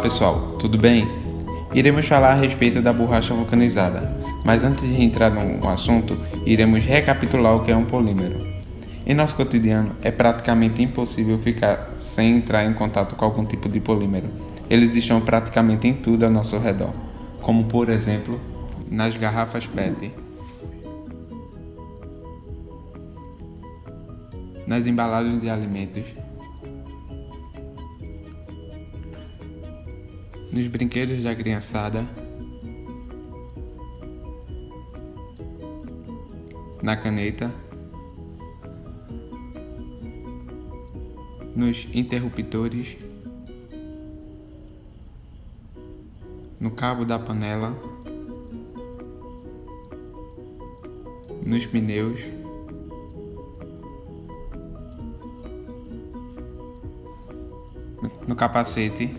Olá pessoal, tudo bem? Iremos falar a respeito da borracha vulcanizada, mas antes de entrar no assunto, iremos recapitular o que é um polímero. Em nosso cotidiano, é praticamente impossível ficar sem entrar em contato com algum tipo de polímero. Eles estão praticamente em tudo ao nosso redor, como por exemplo, nas garrafas PET, nas embalagens de alimentos, nos brinquedos da criançada, na caneta, nos interruptores, no cabo da panela, nos pneus, no capacete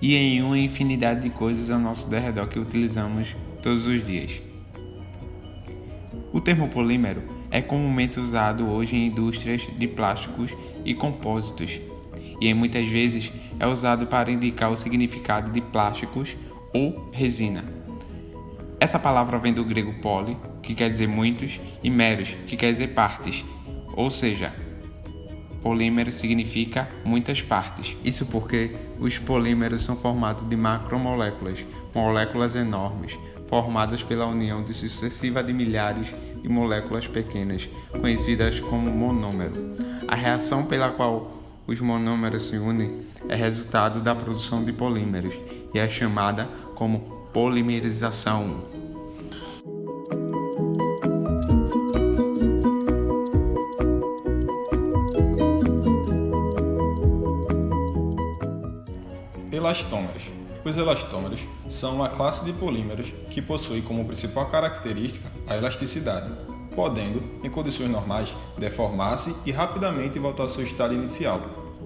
e em uma infinidade de coisas ao nosso derredor que utilizamos todos os dias. O termo polímero é comumente usado hoje em indústrias de plásticos e compósitos e muitas vezes é usado para indicar o significado de plásticos ou resina. Essa palavra vem do grego poly, que quer dizer muitos, e meros, que quer dizer partes, ou seja, polímero significa muitas partes. Isso porque os polímeros são formados de macromoléculas, moléculas enormes, formadas pela união de sucessiva de milhares de moléculas pequenas, conhecidas como monômero. A reação pela qual os monômeros se unem é resultado da produção de polímeros e é chamada como polimerização. Elastômeros. Os elastômeros são uma classe de polímeros que possui como principal característica a elasticidade, podendo, em condições normais, deformar-se e rapidamente voltar ao seu estado inicial,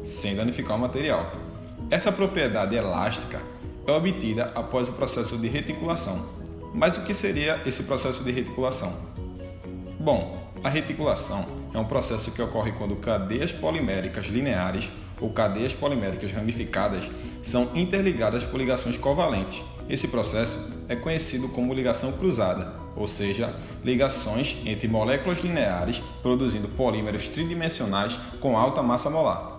sem danificar o material. Essa propriedade elástica é obtida após o processo de reticulação. Mas o que seria esse processo de reticulação? Bom, a reticulação é um processo que ocorre quando cadeias poliméricas lineares ou cadeias poliméricas ramificadas são interligadas por ligações covalentes. Esse processo é conhecido como ligação cruzada, ou seja, ligações entre moléculas lineares produzindo polímeros tridimensionais com alta massa molar.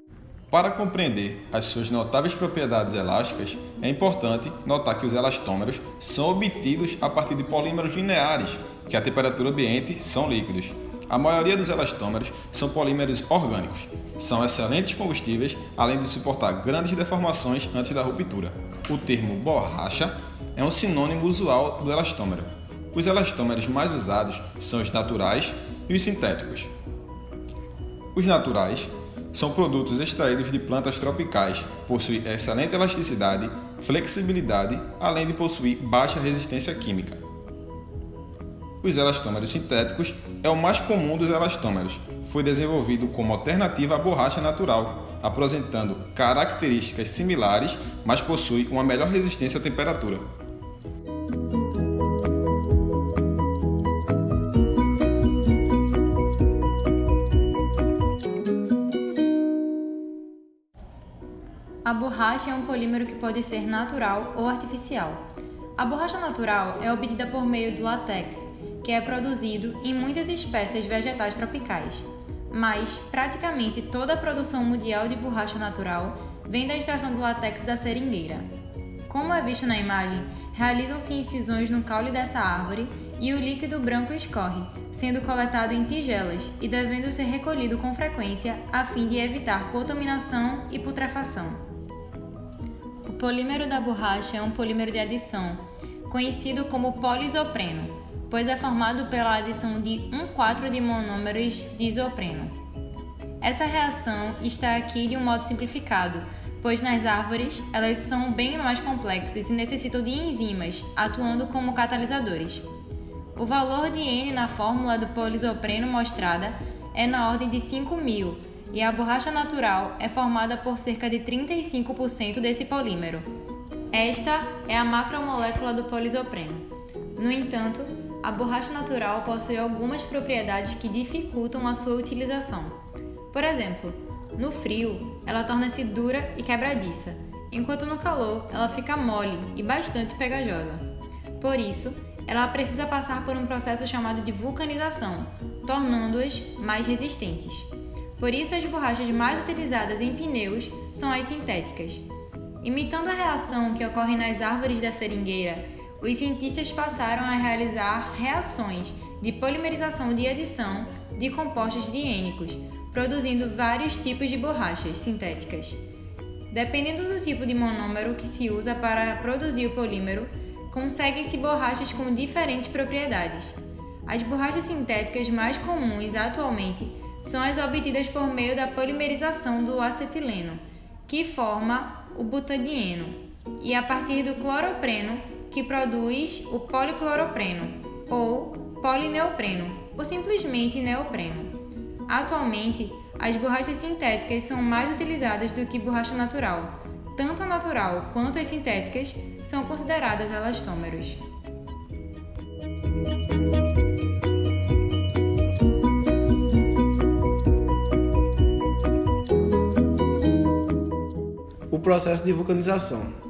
Para compreender as suas notáveis propriedades elásticas, é importante notar que os elastômeros são obtidos a partir de polímeros lineares, que a temperatura ambiente são líquidos. A maioria dos elastômeros são polímeros orgânicos. São excelentes combustíveis, além de suportar grandes deformações antes da ruptura. O termo borracha é um sinônimo usual do elastômero. Os elastômeros mais usados são os naturais e os sintéticos. Os naturais são produtos extraídos de plantas tropicais, possuem excelente elasticidade, flexibilidade, além de possuir baixa resistência química. Os elastômeros sintéticos é o mais comum dos elastômeros. Foi desenvolvido como alternativa à borracha natural, apresentando características similares, mas possui uma melhor resistência à temperatura. A borracha é um polímero que pode ser natural ou artificial. A borracha natural é obtida por meio do látex, que é produzido em muitas espécies vegetais tropicais, mas praticamente toda a produção mundial de borracha natural vem da extração do látex da seringueira. Como é visto na imagem, realizam-se incisões no caule dessa árvore e o líquido branco escorre, sendo coletado em tigelas e devendo ser recolhido com frequência a fim de evitar contaminação e putrefação. O polímero da borracha é um polímero de adição, conhecido como poliisopreno, pois é formado pela adição de 1,4 de monômeros de isopreno. Essa reação está aqui de um modo simplificado, pois nas árvores elas são bem mais complexas e necessitam de enzimas, atuando como catalisadores. O valor de N na fórmula do poliisopreno mostrada é na ordem de 5.000, e a borracha natural é formada por cerca de 35% desse polímero. Esta é a macromolécula do poliisopreno. No entanto, a borracha natural possui algumas propriedades que dificultam a sua utilização. Por exemplo, No frio, ela torna-se dura e quebradiça, enquanto no calor ela fica mole e bastante pegajosa. Por isso, ela precisa passar por um processo chamado de vulcanização, tornando-as mais resistentes. Por isso, as borrachas mais utilizadas em pneus são as sintéticas. Imitando a reação que ocorre nas árvores da seringueira, os cientistas passaram a realizar reações de polimerização de adição de compostos diênicos, produzindo vários tipos de borrachas sintéticas. Dependendo do tipo de monômero que se usa para produzir o polímero, conseguem-se borrachas com diferentes propriedades. As borrachas sintéticas mais comuns atualmente são as obtidas por meio da polimerização do acetileno, que forma o butadieno, e a partir do cloropreno, que produz o policloropreno, ou polineopreno, ou simplesmente neopreno. Atualmente, as borrachas sintéticas são mais utilizadas do que borracha natural. Tanto a natural quanto as sintéticas são consideradas elastômeros. O processo de vulcanização.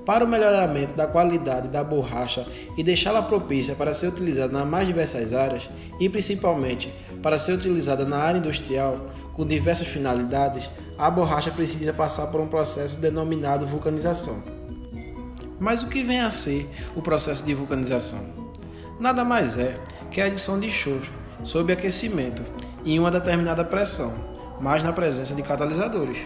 Para o melhoramento da qualidade da borracha e deixá-la propícia para ser utilizada nas mais diversas áreas, e principalmente para ser utilizada na área industrial com diversas finalidades, a borracha precisa passar por um processo denominado vulcanização. Mas o que vem a ser o processo de vulcanização? Nada mais é que a adição de enxofre sob aquecimento em uma determinada pressão, mas na presença de catalisadores.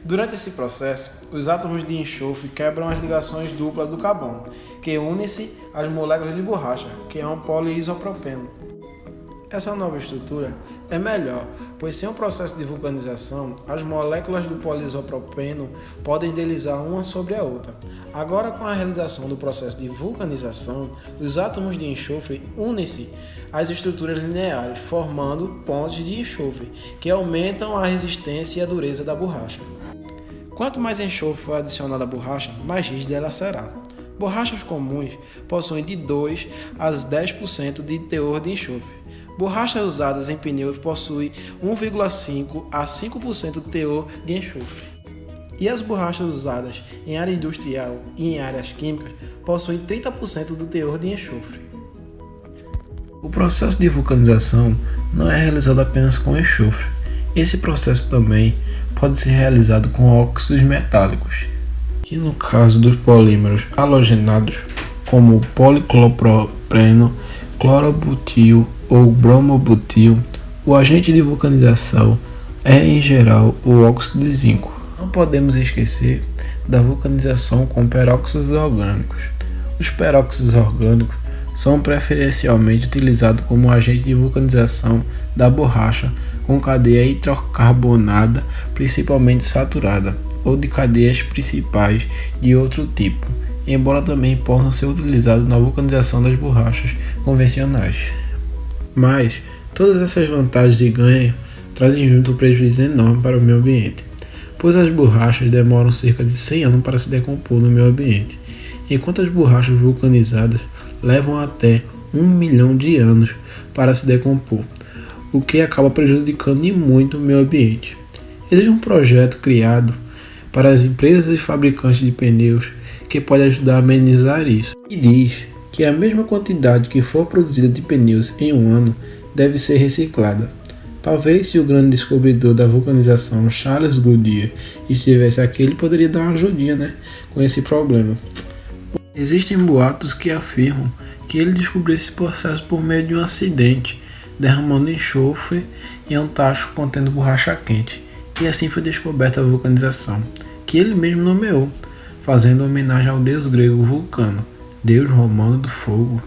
Durante esse processo, os átomos de enxofre quebram as ligações duplas do carbono, que unem-se às moléculas de borracha, que é um poliisopropeno. Essa nova estrutura é melhor, pois sem o processo de vulcanização, as moléculas do poliisopropeno podem deslizar uma sobre a outra. Agora, com a realização do processo de vulcanização, os átomos de enxofre unem-se às estruturas lineares, formando pontes de enxofre, que aumentam a resistência e a dureza da borracha. Quanto mais enxofre for adicionado à borracha, mais rígida ela será. Borrachas comuns possuem de 2 a 10% de teor de enxofre. Borrachas usadas em pneus possuem 1,5 a 5% de teor de enxofre. E as borrachas usadas em área industrial e em áreas químicas possuem 30% do teor de enxofre. O processo de vulcanização não é realizado apenas com enxofre. Esse processo também pode ser realizado com óxidos metálicos, que no caso dos polímeros halogenados, como o policlopropreno, clorobutil ou bromobutil, o agente de vulcanização é em geral o óxido de zinco. Não podemos esquecer da vulcanização com peróxidos orgânicos. Os peróxidos orgânicos são preferencialmente utilizados como agente de vulcanização da borracha com cadeia hidrocarbonada, principalmente saturada, ou de cadeias principais de outro tipo, embora também possam ser utilizados na vulcanização das borrachas convencionais. Mas todas essas vantagens e ganhos trazem junto um prejuízo enorme para o meio ambiente, pois as borrachas demoram cerca de 100 anos para se decompor no meio ambiente, enquanto as borrachas vulcanizadas levam até 1 milhão de anos para se decompor, o que acaba prejudicando e muito o meio ambiente. Existe um projeto criado para as empresas e fabricantes de pneus que pode ajudar a amenizar isso, e diz que a mesma quantidade que for produzida de pneus em um ano deve ser reciclada. Talvez se o grande descobridor da vulcanização, Charles Goodyear, estivesse aqui, ele poderia dar uma ajudinha, com esse problema. Existem boatos que afirmam que ele descobriu esse processo por meio de um acidente, derramando enxofre em um tacho contendo borracha quente, e assim foi descoberta a vulcanização, que ele mesmo nomeou, fazendo homenagem ao deus grego Vulcano, deus romano do fogo.